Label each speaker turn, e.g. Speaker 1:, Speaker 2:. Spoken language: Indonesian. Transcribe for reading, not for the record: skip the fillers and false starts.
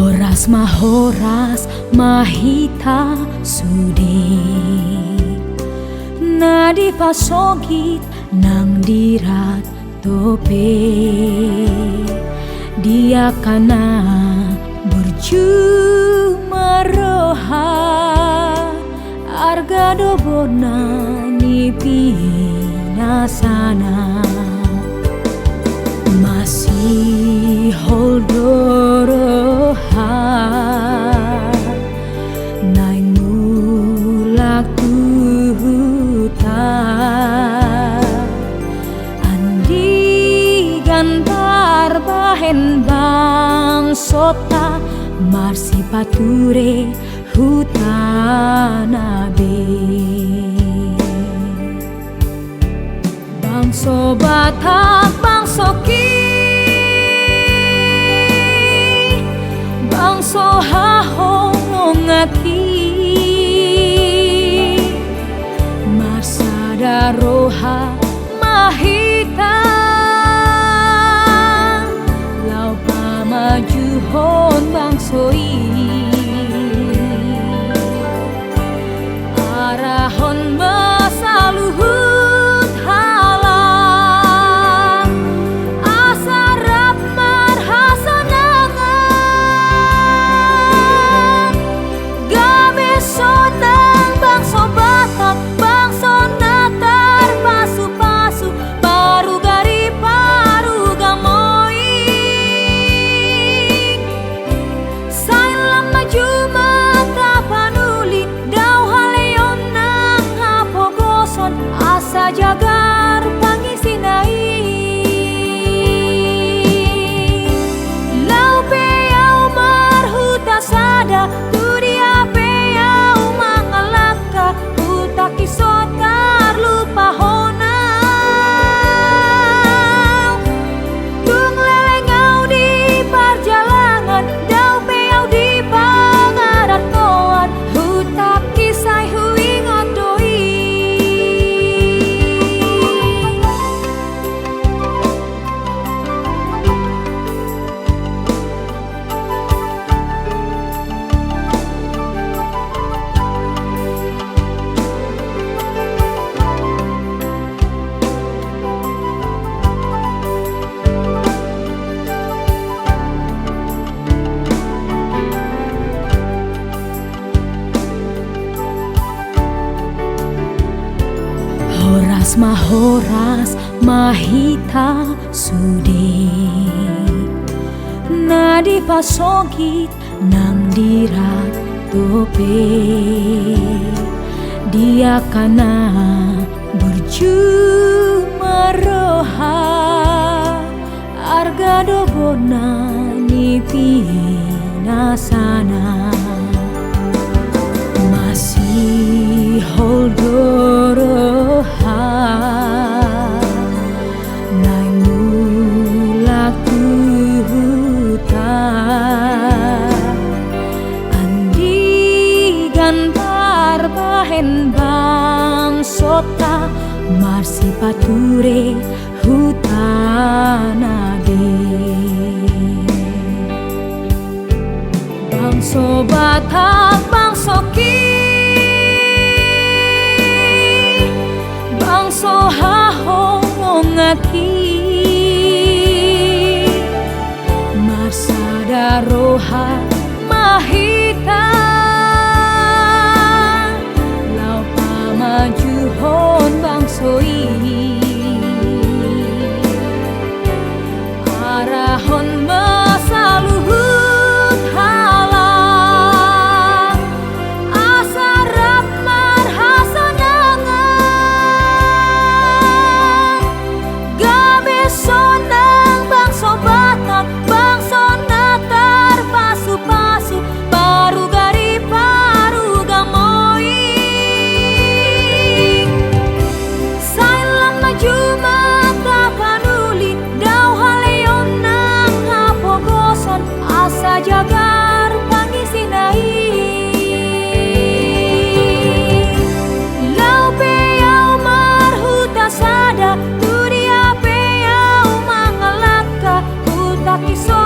Speaker 1: Horas mahoras mahita sude nadi pasogit nang dirat tope dia kana berjuma roha arga dobona nipi nasana masih holdoroha nai mulaku huta andi gantar bahen bang sota marsi pature hutanabe bang sobatak bang soki bang sohahong ngaki marsada roha mahita lau pamajuhon bang soi arahon masaluhut halang asarap marhasanangan gabe sonang bang sobatak bang sonatar pasu-pasu paru gari paru gamoi sailam maju mata panuli dau haleon nang hapogoson asa jagar pangisinai lau peyau marhuta sada tudia peyau mangalaka utaki sotar lupa honau tung lelengau di perjalanan dau peyau di pangarat koan hutaki sai huingot doi horas mahoras mahita sude nadi pasogit nang dirat tope dia kana berjuma roha arga dobona nipi nasana masih holdoroha nai mulaku huta andi gantar bahen bang sota marsi pature hutanabe bang sobatak bang soki bang sohahong ngaki marsada roha mahita lau pamajuhon bang soi arahon masaluhut halang asarap marhasanangan gabe sonang bang sobatak bang sonatar pasu-pasu paru gari paru gamoi sailam maju mata panuli dau haleon nang hapogoson asa jagar pangisinai lau peyau marhuta sada tudia peyau mangalaka utaki so